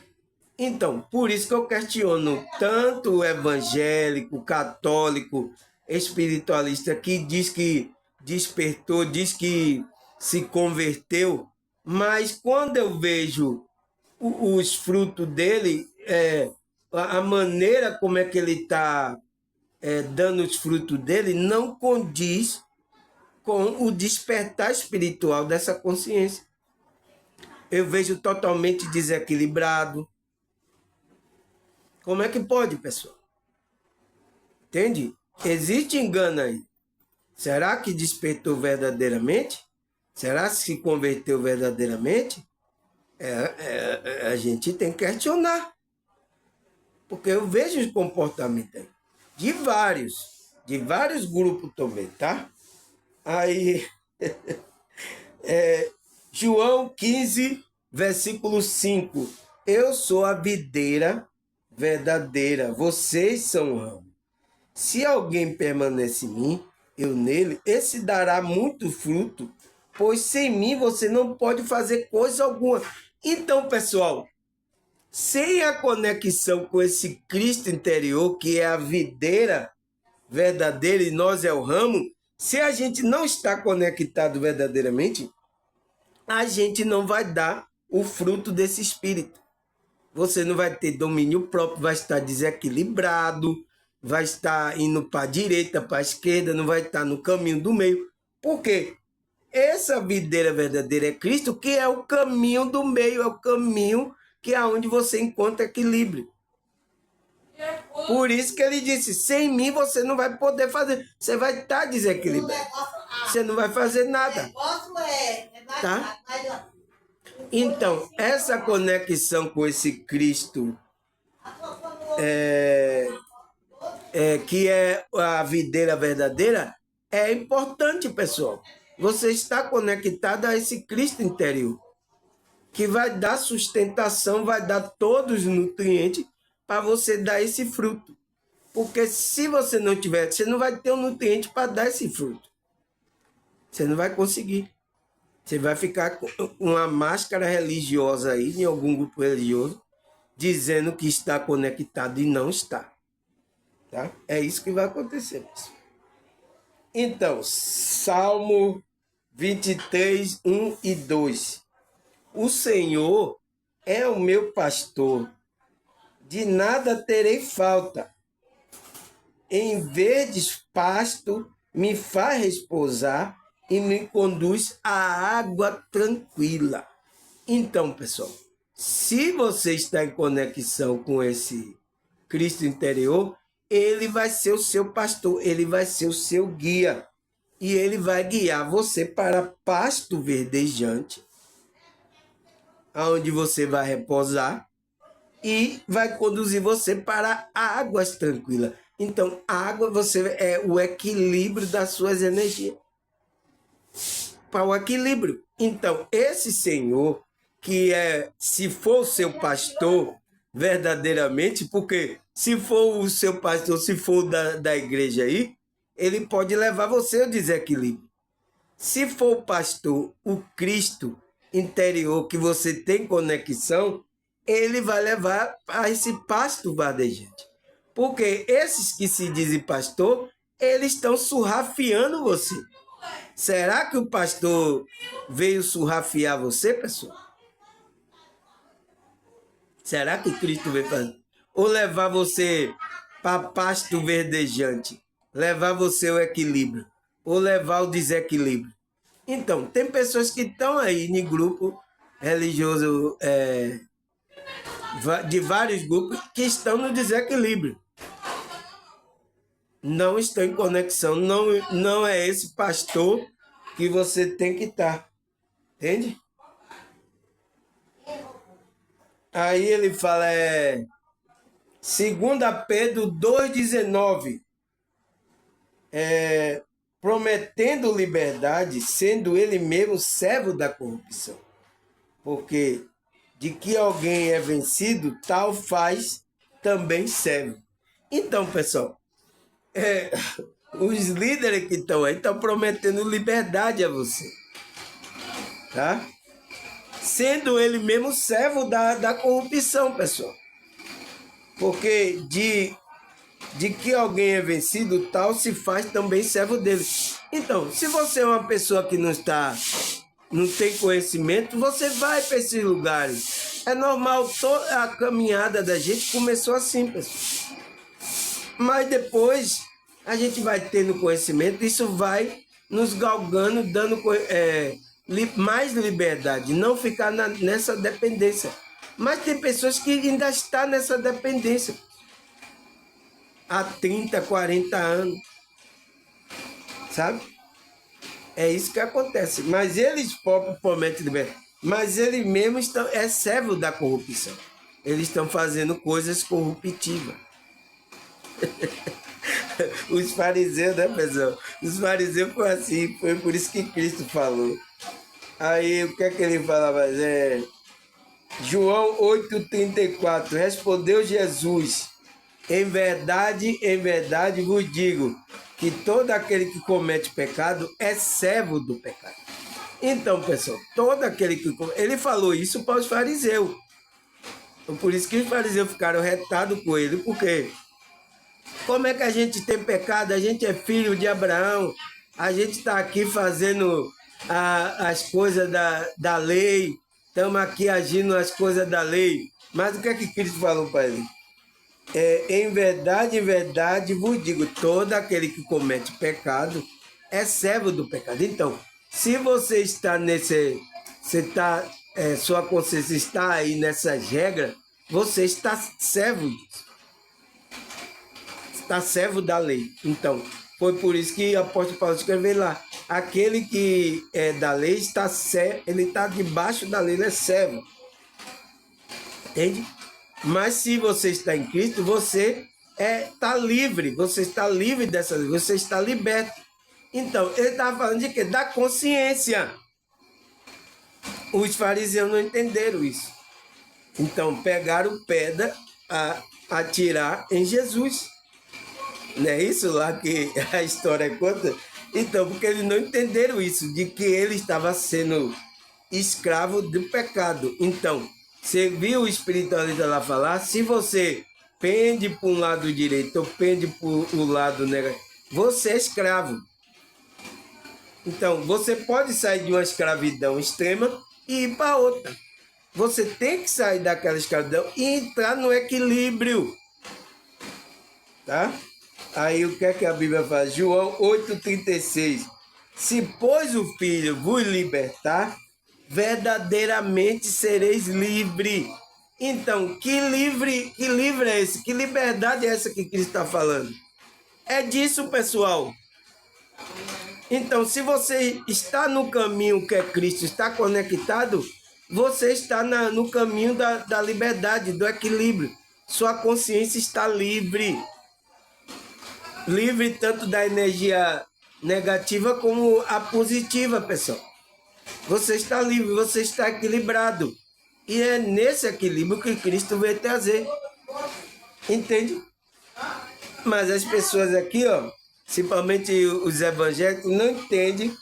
Então, por isso que eu questiono tanto o evangélico, católico, espiritualista, que diz que despertou, diz que se converteu, mas quando eu vejo os frutos dele, a maneira como é que ele está dando os frutos dele, não condiz com o despertar espiritual dessa consciência. Eu vejo totalmente desequilibrado. Como é que pode, pessoal? Entende? Existe engano aí. Será que despertou verdadeiramente? Será que se converteu verdadeiramente? A gente tem que questionar. Porque eu vejo os comportamentos aí. De vários grupos também, tá? Aí, João 15, versículo 5. Eu sou a videira verdadeira, vocês são o ramo. Se alguém permanece em mim, eu nele, esse dará muito fruto, pois sem mim você não pode fazer coisa alguma. Então, pessoal, sem a conexão com esse Cristo interior, que é a videira verdadeira e nós é o ramo, se a gente não está conectado verdadeiramente, a gente não vai dar o fruto desse espírito. Você não vai ter domínio próprio, vai estar desequilibrado, vai estar indo para a direita, para a esquerda, não vai estar no caminho do meio. Por quê? Essa videira verdadeira é Cristo, que é o caminho do meio, é o caminho que é onde você encontra equilíbrio. Por isso que ele disse, sem mim você não vai poder fazer, você vai estar desequilibrado, você não vai fazer nada. Tá? Então, essa conexão com esse Cristo, que é a videira verdadeira, é importante, pessoal. Você está conectado a esse Cristo interior, que vai dar sustentação, vai dar todos os nutrientes para você dar esse fruto. Porque se você não tiver, você não vai ter o nutriente para dar esse fruto. Você não vai conseguir. Você vai ficar com uma máscara religiosa aí, em algum grupo religioso, dizendo que está conectado e não está. Tá? É isso que vai acontecer, pessoal. Então, Salmo 23, 1 e 2. O Senhor é o meu pastor, de nada terei falta. Em verdes pasto me faz repousar e me conduz à água tranquila. Então, pessoal, se você está em conexão com esse Cristo interior, ele vai ser o seu pastor, ele vai ser o seu guia. E ele vai guiar você para pasto verdejante, onde você vai repousar, e vai conduzir você para águas tranquilas. Então, a água você é o equilíbrio das suas energias. Para o equilíbrio. Então, esse Senhor, que se for o seu pastor verdadeiramente, porque se for o seu pastor, se for da igreja aí, ele pode levar você ao desequilíbrio. Se for o pastor, o Cristo interior, que você tem conexão, ele vai levar a esse pasto verdejante. Porque esses que se dizem pastor, eles estão surrafiando você. Será que o pastor veio surrafiar você, pessoal? Será que Cristo veio fazer? Ou levar você para pasto verdejante? Levar você ao equilíbrio? Ou levar o desequilíbrio? Então, tem pessoas que estão aí em grupo religioso, de vários grupos, que estão no desequilíbrio. Não estão em conexão, não é esse pastor que você tem que estar. Entende? Aí ele fala, 2 Pedro 2,19, prometendo liberdade, sendo ele mesmo servo da corrupção. Porque de que alguém é vencido, tal faz também servo. Então, pessoal, os líderes que estão aí estão prometendo liberdade a você. Tá? Sendo ele mesmo servo da corrupção, pessoal. Porque de que alguém é vencido, tal se faz também servo dele. Então, se você é uma pessoa que não tem conhecimento, você vai para esses lugares. É normal, toda a caminhada da gente começou assim, pessoal. Mas depois a gente vai tendo conhecimento, isso vai nos galgando, dando mais liberdade, não ficar nessa dependência. Mas tem pessoas que ainda estão nessa dependência há 30, 40 anos, sabe? É isso que acontece. Mas eles próprios prometem liberdade. Mas eles mesmos estão, é servo da corrupção. Eles estão fazendo coisas corruptivas. Os fariseus, né, pessoal? Os fariseus foram assim, foi por isso que Cristo falou. Aí, o que é que ele falava? João 8,34, respondeu Jesus, em verdade vos digo, que todo aquele que comete pecado é servo do pecado. Então, pessoal, todo aquele que... Ele falou isso para os fariseus. Por isso que os fariseus ficaram retados com ele, porque como é que a gente tem pecado? A gente é filho de Abraão, a gente está aqui fazendo as coisas da lei, estamos aqui agindo as coisas da lei. Mas o que é que Cristo falou para ele? Em verdade vos digo, todo aquele que comete pecado é servo do pecado. Então, se você está sua consciência está aí nessas regras, você está servo disso. Está servo da lei. Então, foi por isso que o apóstolo Paulo escreveu lá, aquele que é da lei está servo, ele está debaixo da lei, ele é servo. Entende? Mas se você está em Cristo, você está livre, você está livre dessa lei, você está liberto. Então, ele estava falando de quê? Da consciência. Os fariseus não entenderam isso. Então, pegaram pedra a atirar em Jesus. Não é isso lá que a história conta? Então, porque eles não entenderam isso, de que ele estava sendo escravo do pecado. Então, você viu o espiritualista lá falar? Se você pende para um lado direito ou pende para o lado negativo, você é escravo. Então, você pode sair de uma escravidão extrema e ir para outra. Você tem que sair daquela escravidão e entrar no equilíbrio. Tá? Aí o que é que a Bíblia faz? João 8,36. Se, pois, o Filho vos libertar, verdadeiramente sereis livre. Então, que livre é esse? Que liberdade é essa que Cristo está falando? É disso, pessoal. Então, se você está no caminho que é Cristo, está conectado, você está no caminho da liberdade, do equilíbrio. Sua consciência está livre. Livre tanto da energia negativa como a positiva, pessoal. Você está livre, você está equilibrado. E é nesse equilíbrio que Cristo veio trazer. Entende? Mas as pessoas aqui, principalmente os evangélicos, não entendem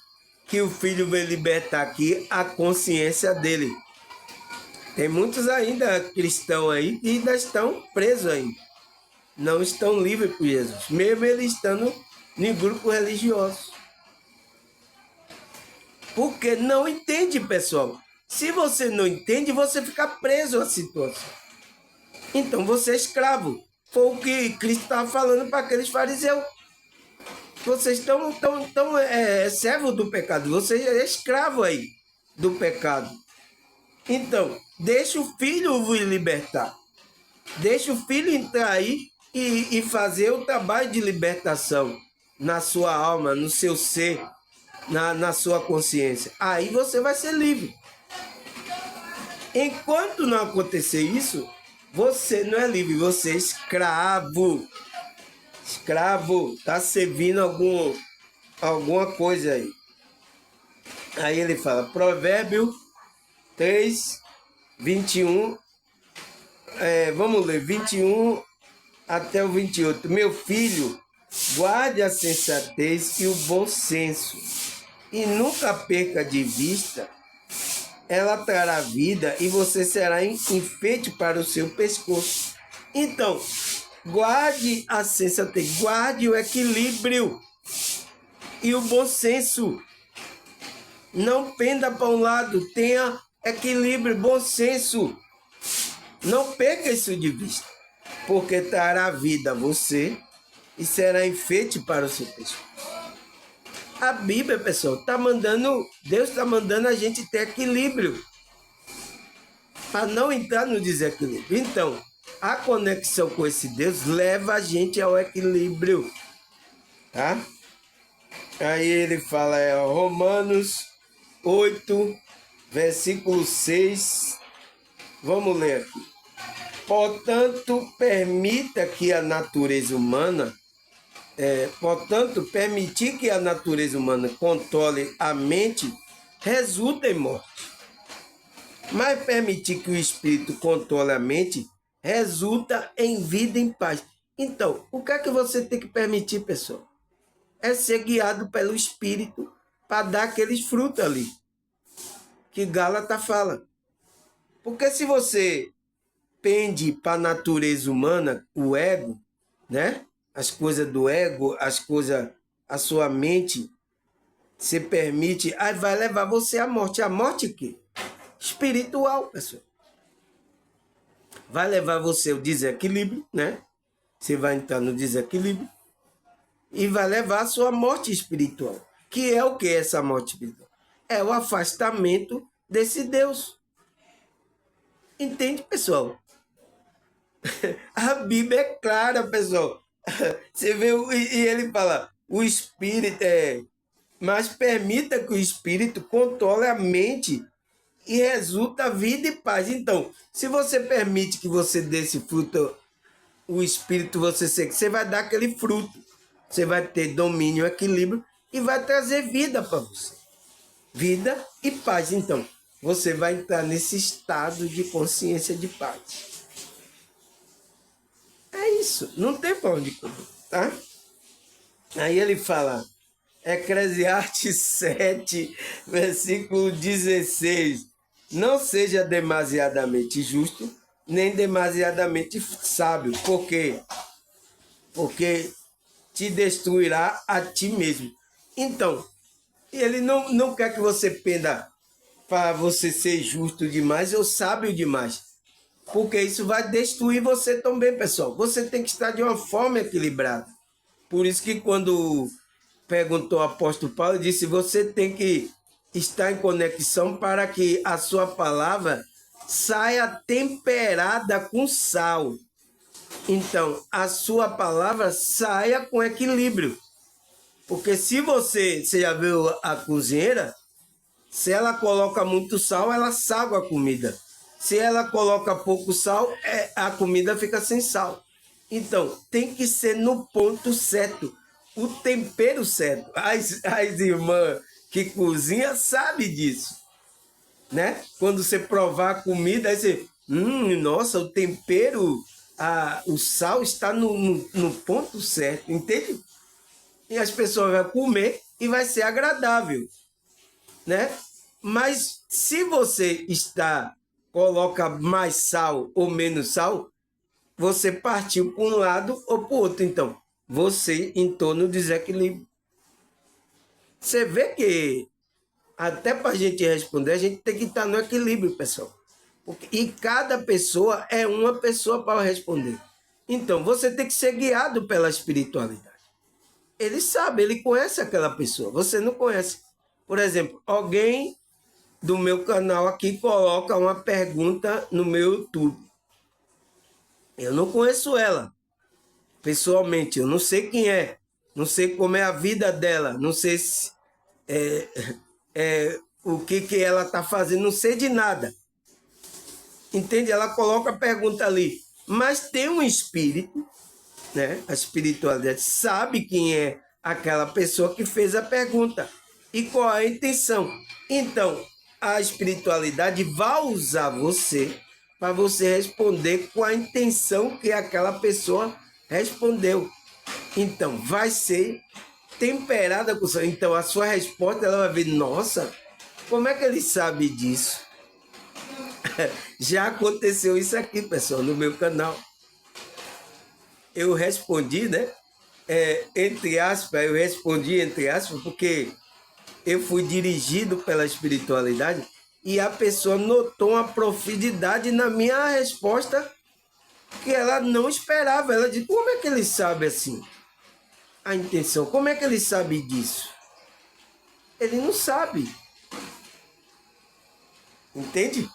que o Filho veio libertar aqui a consciência dele. Tem muitos ainda cristãos aí que ainda estão presos aí. Não estão livres por Jesus, mesmo eles estando em grupo religioso. Porque não entende, pessoal. Se você não entende, você fica preso à situação. Então você é escravo. Foi o que Cristo estava falando para aqueles fariseus. Vocês estão servos do pecado. Você é escravo aí do pecado. Então, deixa o Filho vos libertar. Deixa o Filho entrar aí e fazer o trabalho de libertação na sua alma, no seu ser, na sua consciência. Aí você vai ser livre. Enquanto não acontecer isso, você não é livre, você é escravo. Escravo, está servindo alguma coisa aí. Aí ele fala, Provérbio 3, 21, vamos ler, 21 até o 28. Meu filho, guarde a sensatez e o bom senso, e nunca perca de vista. Ela trará vida e você será enfeite para o seu pescoço. Então, guarde a sensatez, guarde o equilíbrio e o bom senso. Não penda para um lado, tenha equilíbrio, bom senso. Não perca isso de vista, porque trará vida a você e será enfeite para o seu pescoço. A Bíblia, pessoal, Deus está mandando a gente ter equilíbrio, para não entrar no desequilíbrio. Então, a conexão com esse Deus leva a gente ao equilíbrio, tá? Aí ele fala, Romanos 8, versículo 6. Vamos ler aqui. Portanto, permitir que a natureza humana controle a mente resulta em morte. Mas permitir que o espírito controle a mente resulta em vida em paz. Então, o que é que você tem que permitir, pessoal? É ser guiado pelo espírito para dar aqueles frutos ali que Gálatas fala. Porque se você pende para a natureza humana, o ego, né? As coisas do ego, as coisas, a sua mente, se permite, aí vai levar você à morte. A morte o quê? Espiritual, pessoal. Vai levar você ao desequilíbrio, né? Você vai entrar no desequilíbrio e vai levar a sua morte espiritual. Que é o que essa morte espiritual? É o afastamento desse Deus. Entende, pessoal? A Bíblia é clara, pessoal. Você vê, e ele fala, o espírito mas permita que o espírito controle a mente e resulta vida e paz. Então, se você permite que você dê esse fruto, o espírito você vai dar aquele fruto. Você vai ter domínio, equilíbrio e vai trazer vida para você. Vida e paz. Então, você vai entrar nesse estado de consciência de paz. É isso, não tem para onde correr, tá? Aí ele fala, Eclesiastes 7, versículo 16. Não seja demasiadamente justo, nem demasiadamente sábio. Por quê? Porque te destruirá a ti mesmo. Então, ele não quer que você penda para você ser justo demais ou sábio demais. Porque isso vai destruir você também, pessoal. Você tem que estar de uma forma equilibrada. Por isso que quando perguntou ao apóstolo Paulo, disse, você tem que estar em conexão para que a sua palavra saia temperada com sal. Então, a sua palavra saia com equilíbrio. Porque se você já viu a cozinheira, se ela coloca muito sal, ela salga a comida. Se ela coloca pouco sal, a comida fica sem sal. Então, tem que ser no ponto certo, o tempero certo. As irmãs que cozinham sabem disso, né? Quando você provar a comida, aí você, nossa, o tempero, o sal está no ponto certo, entende? E as pessoas vão comer e vai ser agradável, né? Mas se você coloca mais sal ou menos sal, você partiu para um lado ou para o outro. Então, você entrou no desequilíbrio. Você vê que até para a gente responder, a gente tem que estar no equilíbrio, pessoal. E cada pessoa é uma pessoa para responder. Então, você tem que ser guiado pela espiritualidade. Ele sabe, ele conhece aquela pessoa. Você não conhece. Por exemplo, alguém do meu canal aqui coloca uma pergunta no meu YouTube. Eu não conheço ela pessoalmente, eu não sei quem é, não sei como é a vida dela, não sei se, o que ela está fazendo, não sei de nada. Entende? Ela coloca a pergunta ali, mas tem um espírito, né? A espiritualidade sabe quem é aquela pessoa que fez a pergunta e qual a intenção. Então, a espiritualidade vai usar você para você responder com a intenção que aquela pessoa respondeu. Então, vai ser temperada com isso. Então, a sua resposta, ela vai ver, nossa, como é que ele sabe disso? Já aconteceu isso aqui, pessoal, no meu canal. Eu respondi, né? Entre aspas, porque eu fui dirigido pela espiritualidade e a pessoa notou uma profundidade na minha resposta que ela não esperava. Ela disse, como é que ele sabe assim? A intenção, como é que ele sabe disso? Ele não sabe. Entende?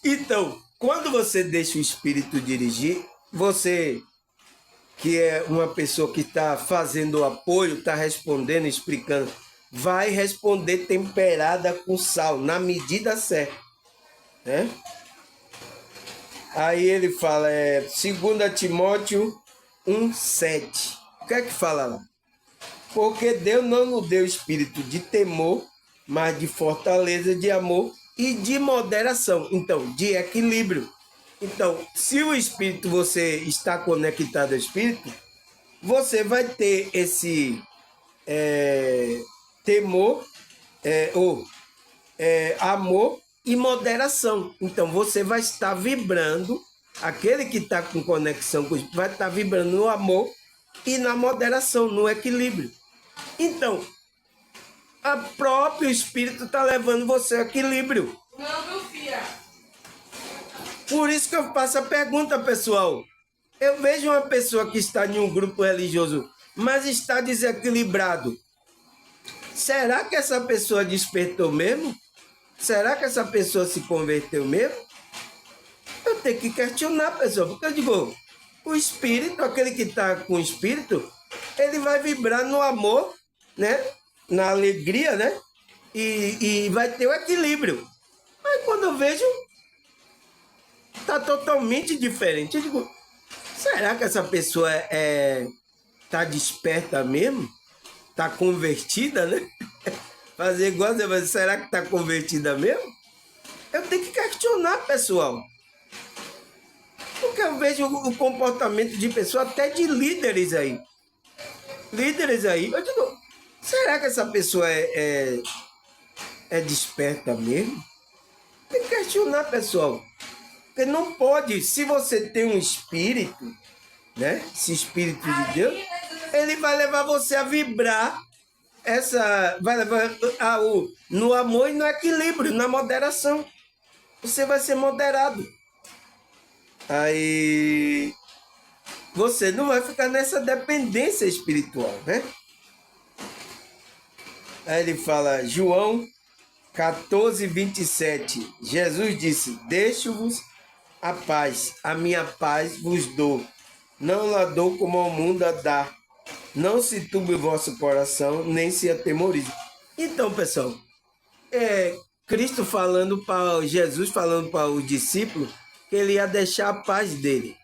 Então, quando você deixa o espírito dirigir, você que é uma pessoa que está fazendo o apoio, está respondendo, explicando, vai responder temperada com sal, na medida certa, né? Aí ele fala, 2 Timóteo 1,7. O que é que fala lá? Porque Deus não nos deu espírito de temor, mas de fortaleza, de amor e de moderação. Então, de equilíbrio. Então, se o espírito, você está conectado ao espírito, você vai ter esse temor, amor e moderação. Então, você vai estar vibrando, aquele que está com conexão com o espírito, vai estar vibrando no amor e na moderação, no equilíbrio. Então, o próprio espírito está levando você ao equilíbrio. Não, meu filho. Por isso que eu faço a pergunta, pessoal. Eu vejo uma pessoa que está em um grupo religioso, mas está desequilibrado. Será que essa pessoa despertou mesmo? Será que essa pessoa se converteu mesmo? Eu tenho que questionar, pessoal, porque eu digo, o espírito, aquele que está com o espírito, ele vai vibrar no amor, né? Na alegria, né? E vai ter o equilíbrio. Aí quando eu vejo, está totalmente diferente. Eu digo, será que essa pessoa está desperta mesmo? Está convertida, né? Fazer igual você vai, será que está convertida mesmo? Eu tenho que questionar, pessoal. Porque eu vejo o comportamento de pessoas, até de líderes aí. Líderes aí. Eu digo, será que essa pessoa é desperta mesmo? Tem que questionar, pessoal. Porque não pode, se você tem um espírito, né? Esse espírito de Deus, ele vai levar você a vibrar vai levar no amor e no equilíbrio, na moderação. Você vai ser moderado. Aí você não vai ficar nessa dependência espiritual, né? Aí ele fala, João 14:27. Jesus disse, deixo-vos a paz, a minha paz vos dou. Não la dou como ao mundo a dá. Não se turbe o vosso coração, nem se atemorize. Então, pessoal, Cristo falando para Jesus, falando para os discípulos, que ele ia deixar a paz dele,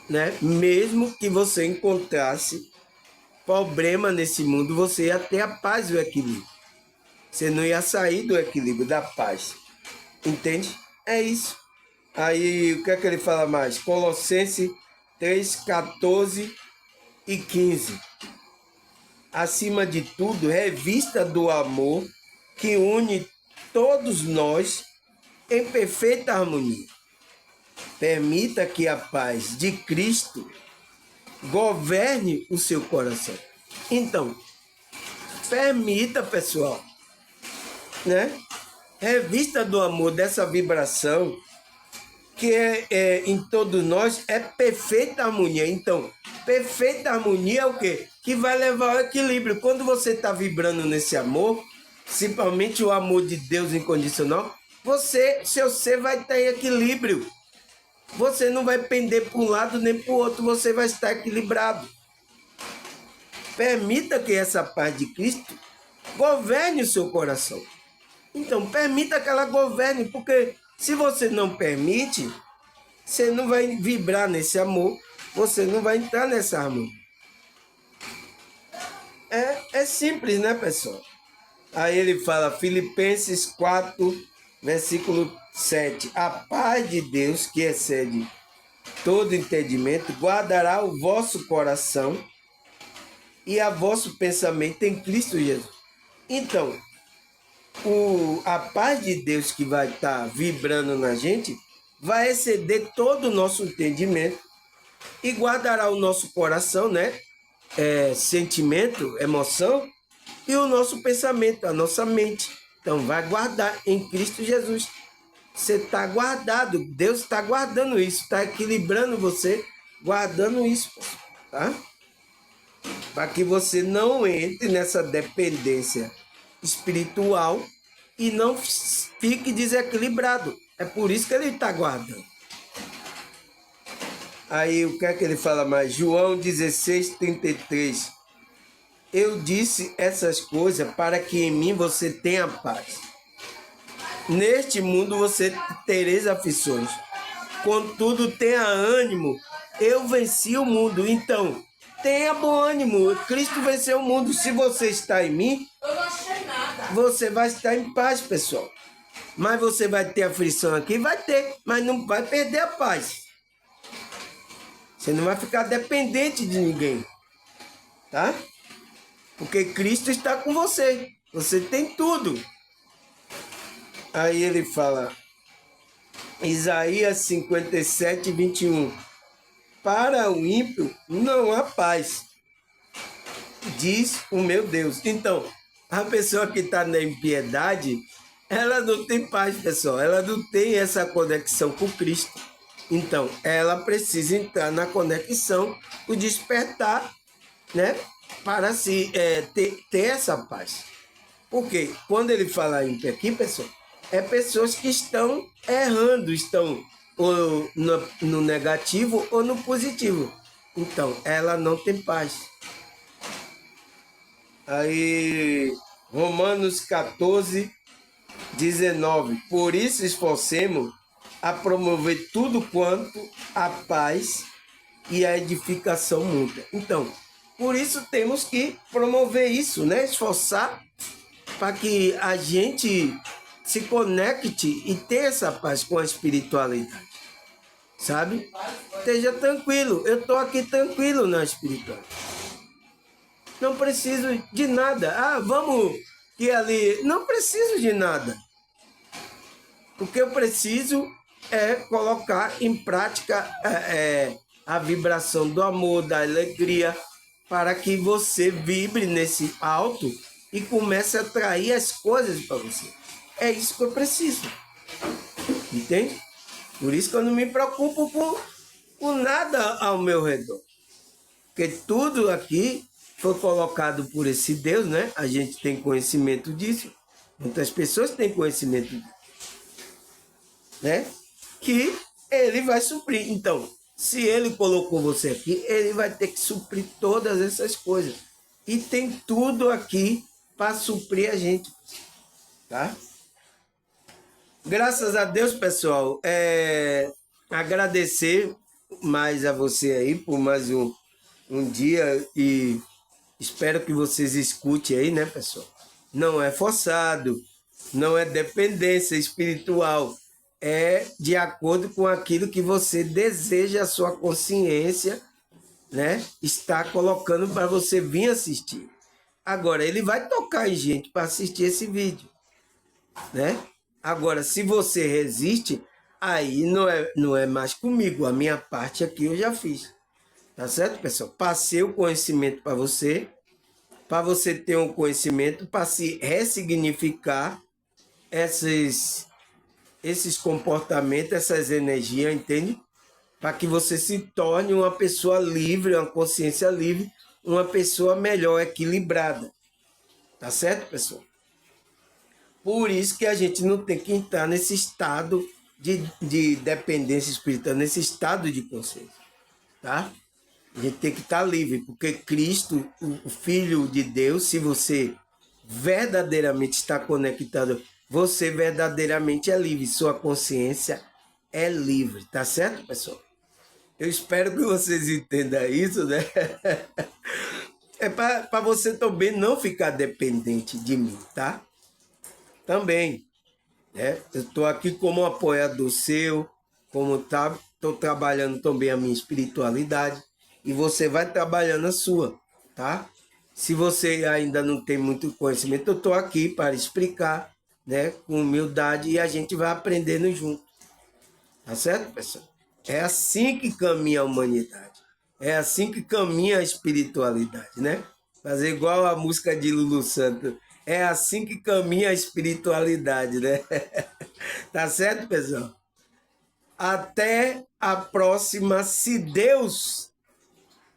né? Mesmo que você encontrasse problema nesse mundo, você ia ter a paz e o equilíbrio. Você não ia sair do equilíbrio, da paz. Entende? É isso. Aí, o que é que ele fala mais? Colossenses 3:14 e 15. Acima de tudo, revista do amor que une todos nós em perfeita harmonia. Permita que a paz de Cristo governe o seu coração. Então, permita, pessoal, né? Revista do amor, dessa vibração que em todos nós é perfeita harmonia. Então, perfeita harmonia é o quê? Que vai levar ao equilíbrio. Quando você está vibrando nesse amor, principalmente o amor de Deus incondicional, seu ser vai estar em equilíbrio. Você não vai pender para um lado nem para o outro, você vai estar equilibrado. Permita que essa paz de Cristo governe o seu coração. Então, permita que ela governe, porque se você não permite, você não vai vibrar nesse amor, você não vai entrar nessa harmonia. É simples, né, pessoal? Aí ele fala, Filipenses 4, versículo 7. A paz de Deus, que excede todo entendimento, guardará o vosso coração e a vosso pensamento em Cristo Jesus. Então, a paz de Deus que vai estar vibrando na gente vai exceder todo o nosso entendimento e guardará o nosso coração, né? Sentimento, emoção e o nosso pensamento, a nossa mente. Então, vai guardar em Cristo Jesus. Você está guardado, Deus está guardando isso, está equilibrando você, guardando isso, tá? Para que você não entre nessa dependência espiritual e não fique desequilibrado. É por isso que ele está guardando. Aí o que é que ele fala mais? João 16:33. Eu disse essas coisas para que em mim você tenha paz. Neste mundo você tereis aflições. Contudo, tenha ânimo. Eu venci o mundo. Então, tenha bom ânimo. Cristo venceu o mundo. Se você está em mim, você vai estar em paz, pessoal. Mas você vai ter aflição aqui? Vai ter, mas não vai perder a paz. Você não vai ficar dependente de ninguém, tá? Porque Cristo está com você. Você tem tudo. Aí ele fala, Isaías 57:21. Para o ímpio não há paz, diz o meu Deus. Então, a pessoa que está na impiedade, ela não tem paz, pessoal. Ela não tem essa conexão com Cristo. Então, ela precisa entrar na conexão, o despertar, né? Para se ter essa paz. Porque quando ele fala ímpio aqui, pessoal, é pessoas que estão errando, estão ou no negativo ou no positivo. Então, ela não tem paz. Aí, Romanos 14:19. Por isso esforcemos a promover tudo quanto a paz e a edificação mútua. Então, por isso temos que promover isso, né? Esforçar para que a gente se conecte e tenha essa paz com a espiritualidade, sabe? Esteja tranquilo, eu estou aqui tranquilo na espiritualidade. Não preciso de nada. Ah, vamos ir ali. Não preciso de nada. O que eu preciso é colocar em prática a vibração do amor, da alegria, para que você vibre nesse alto e comece a atrair as coisas para você. É isso que eu preciso. Entende? Por isso que eu não me preocupo com nada ao meu redor. Porque tudo aqui foi colocado por esse Deus, né? A gente tem conhecimento disso. Muitas pessoas têm conhecimento disso, né? Que ele vai suprir. Então, se ele colocou você aqui, ele vai ter que suprir todas essas coisas. E tem tudo aqui para suprir a gente, tá? Graças a Deus, pessoal, agradecer mais a você aí por mais um dia e espero que vocês escutem aí, né, pessoal? Não é forçado, não é dependência espiritual, é de acordo com aquilo que você deseja, a sua consciência, né, está colocando para você vir assistir. Agora, ele vai tocar em gente para assistir esse vídeo, né? Agora, se você resiste, aí não é mais comigo. A minha parte aqui eu já fiz. Tá certo, pessoal? Passei o conhecimento para você ter um conhecimento, para se ressignificar esses comportamentos, essas energias, entende? Para que você se torne uma pessoa livre, uma consciência livre, uma pessoa melhor, equilibrada. Tá certo, pessoal? Por isso que a gente não tem que entrar nesse estado de dependência espiritual, nesse estado de consciência, tá? A gente tem que estar livre, porque Cristo, o Filho de Deus, se você verdadeiramente está conectado, você verdadeiramente é livre, sua consciência é livre, tá certo, pessoal? Eu espero que vocês entendam isso, né? É para você também não ficar dependente de mim, tá? Também, né? Eu estou aqui como apoiador seu, como estou trabalhando também a minha espiritualidade e você vai trabalhando a sua, tá? Se você ainda não tem muito conhecimento, eu estou aqui para explicar, né, com humildade e a gente vai aprendendo junto, tá certo, pessoal? É assim que caminha a humanidade, é assim que caminha a espiritualidade, né? Fazer igual a música de Lulu Santos. É assim que caminha a espiritualidade, né? Tá certo, pessoal? Até a próxima, se Deus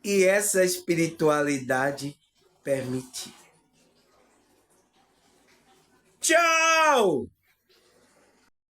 e essa espiritualidade permitir. Tchau!